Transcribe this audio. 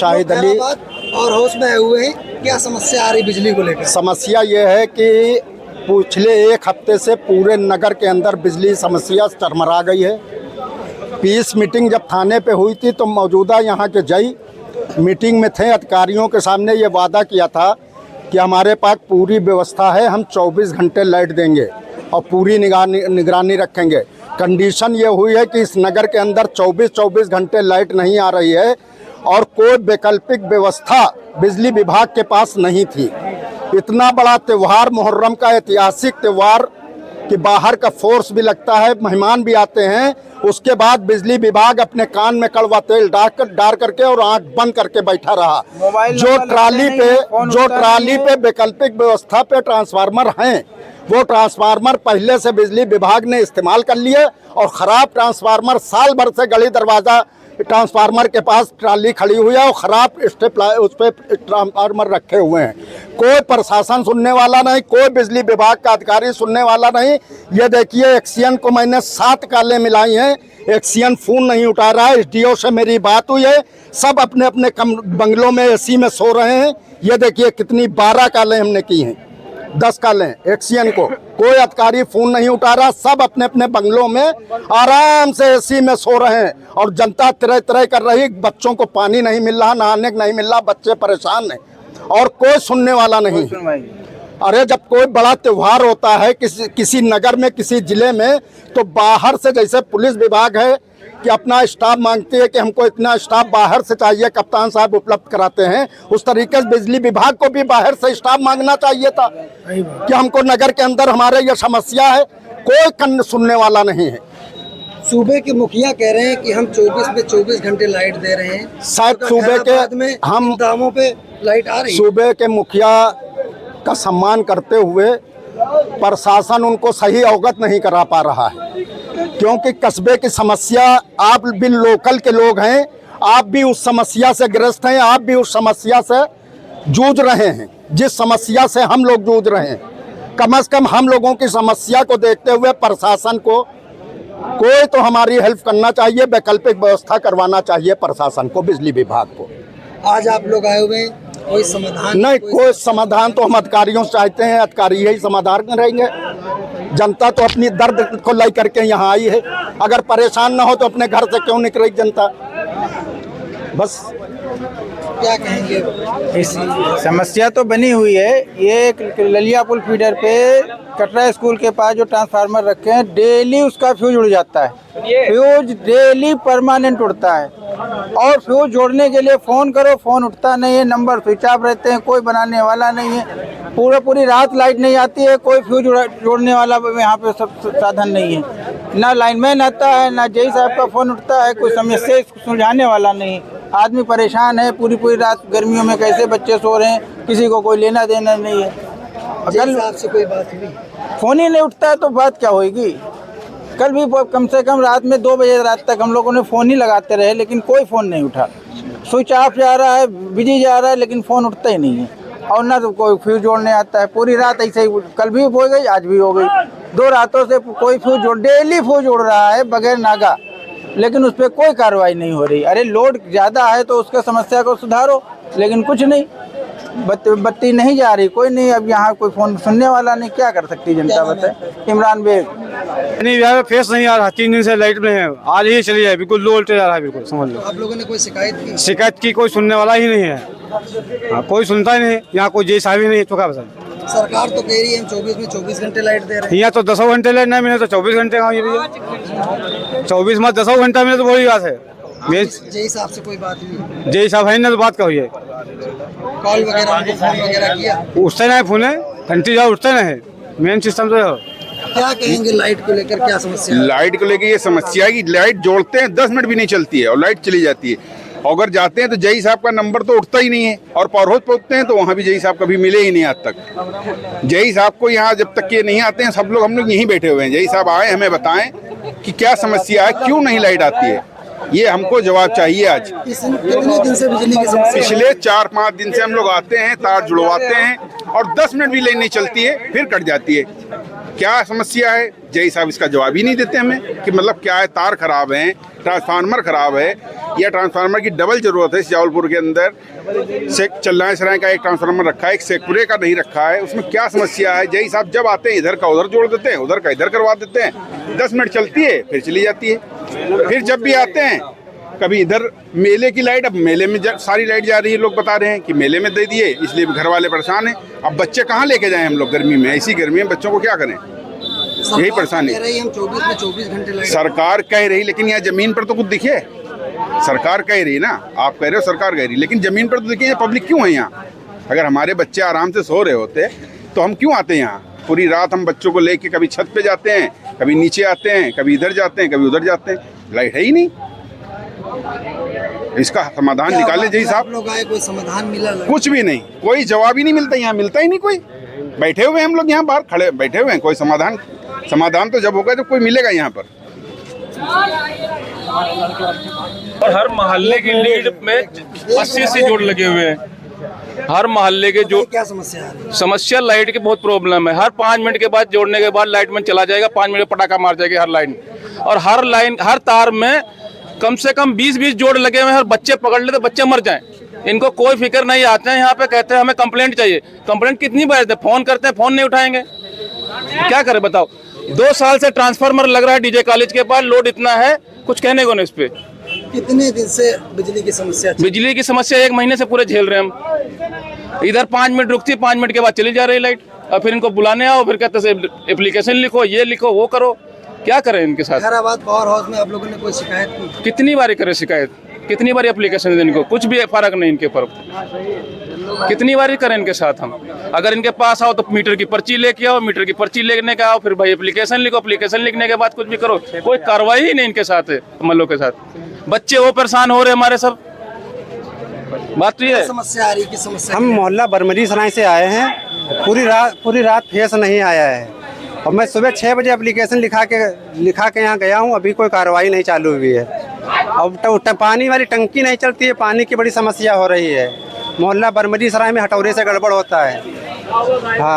शाहिद अली। और हाउस में आए हुए हैं, क्या समस्या आ रही बिजली को लेकर? समस्या ये है कि पिछले एक हफ्ते से पूरे नगर के अंदर बिजली समस्या चरमरा गई है। पीस मीटिंग जब थाने पे हुई थी तो मौजूदा यहाँ के जज मीटिंग में थे। अधिकारियों के सामने ये वादा किया था कि हमारे पास पूरी व्यवस्था है, हम 24 घंटे लाइट देंगे और पूरी निगरानी रखेंगे। कंडीशन ये हुई है कि इस नगर के अंदर 24 घंटे लाइट नहीं आ रही है और कोई वैकल्पिक व्यवस्था बिजली विभाग के पास नहीं थी। इतना बड़ा त्यौहार, मुहर्रम का ऐतिहासिक त्यौहार कि बाहर का फोर्स भी लगता है, मेहमान भी आते हैं, उसके बाद बिजली विभाग अपने कान में कड़वा तेल डाल करके और आंख बंद करके बैठा रहा। जो ट्राली पे वैकल्पिक व्यवस्था पे ट्रांसफार्मर हैं, वो ट्रांसफार्मर पहले से बिजली विभाग ने इस्तेमाल कर लिए और ख़राब ट्रांसफार्मर साल भर से गली दरवाज़ा ट्रांसफार्मर के पास ट्राली खड़ी हुई है और ख़राब स्टेप उस पर ट्रांसफार्मर रखे हुए हैं। कोई प्रशासन सुनने वाला नहीं, कोई बिजली विभाग का अधिकारी सुनने वाला नहीं। ये देखिए, एक्सीएन को मैंने 7 कालें मिलाई हैं, एक्सीएन फ़ोन नहीं उठा रहा है। एसडीओ से मेरी बात हुई है, सब अपने अपने बंगलों में एसी में सो रहे हैं। ये देखिए कितनी 12 कालें हमने की हैं, 10 कालें एक्सीएन को, कोई अधिकारी फ़ोन नहीं उठा रहा, सब अपने अपने बंगलों में आराम से एसी में सो रहे हैं और जनता तरह तरह कर रही। बच्चों को पानी नहीं मिल रहा, नहाने को नहीं मिल रहा, बच्चे परेशान हैं और कोई सुनने वाला नहीं। अरे जब कोई बड़ा त्यौहार होता है किसी नगर में, किसी ज़िले में, तो बाहर से, जैसे पुलिस विभाग है कि अपना स्टाफ मांगती है कि हमको इतना स्टाफ बाहर से चाहिए, कप्तान साहब उपलब्ध कराते हैं, उस तरीके से बिजली विभाग को भी बाहर से स्टाफ मांगना चाहिए था कि हमको नगर के अंदर हमारे ये समस्या है। कोई कन्न सुनने वाला नहीं है। सूबे के मुखिया कह रहे हैं कि हम 24 घंटे लाइट दे रहे हैं। शायद सूबे के में हम दामों पे लाइट आ रही है। सूबे के मुखिया का सम्मान करते हुए प्रशासन उनको सही अवगत नहीं करा पा रहा है, क्योंकि कस्बे की समस्या, आप भी लोकल के लोग हैं, आप भी उस समस्या से ग्रस्त हैं, आप भी उस समस्या से जूझ रहे हैं जिस समस्या से हम लोग जूझ रहे हैं। कम से कम हम लोगों की समस्या को देखते हुए प्रशासन को कोई तो हमारी हेल्प करना चाहिए, वैकल्पिक व्यवस्था करवाना चाहिए प्रशासन को, बिजली विभाग को। आज आप लोग आए हुए हैं, कोई समाधान नहीं, कोई समाधान तो हम अधिकारियों से चाहते हैं, अधिकारी यही समाधान करेंगे। जनता तो अपनी दर्द को ले करके यहाँ आई है, अगर परेशान ना हो तो अपने घर से क्यों निकले जनता? बस क्या कहेंगे? इस समस्या तो बनी हुई है। ये ललिया पुल फीडर पे कटरा स्कूल के पास जो ट्रांसफार्मर रखे हैं, डेली उसका फ्यूज उड़ जाता है। फ्यूज डेली परमानेंट उड़ता है और फ्यूज जोड़ने के लिए फ़ोन करो, फ़ोन उठता नहीं है, नंबर स्विच ऑफ रहते हैं, कोई बनाने वाला नहीं है। पूरी रात लाइट नहीं आती है, कोई फ्यूज जोड़ने वाला यहाँ पे सब साधन नहीं है। ना लाइनमैन आता है, ना जेई साहब का फ़ोन उठता है, कोई समस्या सुलझाने वाला नहीं। आदमी परेशान है, पूरी रात गर्मियों में कैसे बच्चे सो रहे हैं, किसी को कोई लेना देना नहीं है। कल आपसे कोई बात हुई? फ़ोन ही नहीं उठता है तो बात क्या होगी? कल भी कम से कम रात में 2 बजे रात तक हम लोगों ने फ़ोन ही लगाते रहे, लेकिन कोई फ़ोन नहीं उठा। स्विच ऑफ जा रहा है, बिजी जा रहा है, लेकिन फ़ोन उठता ही नहीं है। और ना तो कोई फ्यूज जोड़ने आता है। पूरी रात ऐसे ही, कल भी हो गई, आज भी हो गई। 2 रातों से कोई डेली फ्यूज उड़ रहा है बगैर नागा, लेकिन उस पर कोई कार्रवाई नहीं हो रही। अरे लोड ज़्यादा है तो उसका समस्या को सुधारो, लेकिन कुछ नहीं। बत्ती नहीं जा रही, कोई नहीं। अब यहाँ कोई फ़ोन सुनने वाला नहीं, क्या कर सकती जनता बताए? इमरान बेग। नहीं, यहाँ पे फेस नहीं आ रहा, 3 दिन से लाइट में है, आज ही चली जाए, बिल्कुल लो वोल्टेज आ रहा है, बिल्कुल समझ लो। आप लोगों ने कोई शिकायत की? शिकायत की, कोई सुनने वाला ही नहीं है। हाँ, कोई सुनता ही नहीं, यहाँ कोई जैसा भी नहीं है, तो क्या बता। सरकार तो कह रही है हम 24 घंटे लाइट दे रहे हैं। यहाँ तो 10 घंटे लाइट नहीं मिले तो 24 घंटे कहाँ? ये भैया 24 में 10 घंटा मिले तो बड़ी बात है। जेई साहब से कोई बात हुई? जेई साहब है ना, तो बात क्या हुई है? कॉल वगैरह, फोन वगैरह किया? उठते नहीं फोन है, घंटी जाओ उठते नहीं, मेन सिस्टम तो है। क्या कहेंगे लाइट को लेकर, क्या समस्या है? लाइट को लेकर ये समस्या है कि लाइट जोड़ते हैं 10 मिनट भी नहीं चलती है और लाइट चली जाती है। अगर जाते हैं तो जई साहब का नंबर तो उठता ही नहीं है, और पौरहोज पहुँचते हैं तो वहाँ भी जई साहब कभी मिले ही नहीं आज तक। जई साहब को यहाँ जब तक ये नहीं आते हैं, सब लोग हम लोग यहीं बैठे हुए हैं। जई साहब आए, हमें बताएं कि क्या समस्या है, क्यों नहीं लाइट आती है, ये हमको जवाब चाहिए आज। कितने दिन से बिजली की समस्या? पिछले 4-5 दिन से हम लोग आते हैं, तार जुड़वाते हैं और 10 मिनट भी लाइन नहीं चलती है, फिर कट जाती है। क्या समस्या है? जय साहब इसका जवाब ही नहीं देते हमें कि मतलब क्या है, तार खराब है, ट्रांसफार्मर खराब है, या ट्रांसफार्मर की डबल ज़रूरत है। इस जावलपुर के अंदर चल्लाएं सराय का एक ट्रांसफार्मर रखा है, एक शेखपुरे का नहीं रखा है। उसमें क्या समस्या है? जय साहब जब आते हैं इधर का उधर जोड़ देते हैं, उधर का इधर करवा देते हैं। 10 मिनट चलती है फिर चली जाती है। फिर जब भी आते हैं कभी इधर मेले की लाइट, अब मेले में सारी लाइट जा रही है, लोग बता रहे हैं कि मेले में दे दिए, इसलिए घर वाले परेशान हैं। अब बच्चे कहाँ लेके जाएं हम लोग गर्मी में? ऐसी गर्मी में बच्चों को क्या करें? यही परेशानी कह रही हम 24 में 24 घंटे लाइट। सरकार कह रही, लेकिन यहाँ जमीन पर तो कुछ दिखे। सरकार कह रही ना, आप कह रहे हो सरकार कह रही, लेकिन जमीन पर तो देखिए पब्लिक क्यों है यहाँ? अगर हमारे बच्चे आराम से सो रहे होते तो हम क्यों आते यहाँ? पूरी रात हम बच्चों को लेके कभी छत पे जाते हैं, कभी नीचे आते हैं, कभी इधर जाते हैं, कभी उधर जाते हैं, लाइट है ही नहीं। इसका समाधान निकाले जी साहब। लोग आए, कोई समाधान मिला? कुछ भी नहीं, कोई जवाब ही नहीं मिलता यहाँ, मिलता ही नहीं कोई। बैठे हुए हम लोग यहाँ बाहर खड़े बैठे हुए हैं, कोई समाधान तो जब होगा जब कोई मिलेगा यहाँ पर। और हर मोहल्ले की लीड में 80 जोड़ लगे हुए हैं। हर मोहल्ले के जो क्या समस्या है? समस्या लाइट की बहुत प्रॉब्लम है। हर 5 मिनट के बाद जोड़ने के बाद लाइट में चला जाएगा, 5 मिनट पटाखा मार जाएगी हर लाइन। और हर तार में कम से कम 20-20 जोड़ लगे हुए हैं। हर बच्चे पकड़ ले तो बच्चे मर जाएं। इनको कोई फिक्र नहीं। आते हैं यहाँ पे कहते हैं हमें कंप्लेंट चाहिए। कंप्लेंट कितनी बार देते? फोन करते हैं, फोन नहीं उठाएंगे, क्या करें बताओ? 2 साल से ट्रांसफार्मर लग रहा है डीजे कॉलेज के पास, लोड इतना है कुछ कहने को नहीं। इस पे कितने दिन से बिजली की समस्या? बिजली की समस्या 1 महीने से पूरे झेल रहे हैं हम। इधर 5 मिनट रुकती है, 5 मिनट के बाद चली जा रही लाइट। और फिर इनको बुलाने आओ, फिर कहते हैं एप्लीकेशन लिखो, ये लिखो, वो करो। क्या करें इनके साथ? खैराबाद पावर हाउस में आप लोगों ने कोई शिकायत की? कितनी बार करें शिकायत, कितनी बार एप्लीकेशन इनको, कुछ भी फर्क नहीं इनके ऊपर। कितनी बार करें इनके साथ हम? अगर इनके पास आओ तो मीटर की पर्ची लेके आओ, मीटर की पर्ची लेने का आओ, फिर भाई एप्लीकेशन लिखो, एप्लीकेशन लिखने के बाद कुछ भी करो। कोई कार्रवाई ही नहीं इनके साथ है। मल्लों के साथ बच्चे वो परेशान हो रहे हमारे सब। बात तो ये है। समस्या आ रही की समस्या? हम मोहल्ला बरमरी सराय से आए हैं। पूरी रात फेस नहीं आया है और मैं सुबह 6 बजे एप्लीकेशन लिखा के यहाँ गया हूँ, अभी कोई कार्रवाई नहीं चालू हुई है। अब पानी वाली टंकी नहीं चलती है, पानी की बड़ी समस्या हो रही है। मोहल्ला बरमरी सराय में हटौरे से गड़बड़ होता है। हाँ।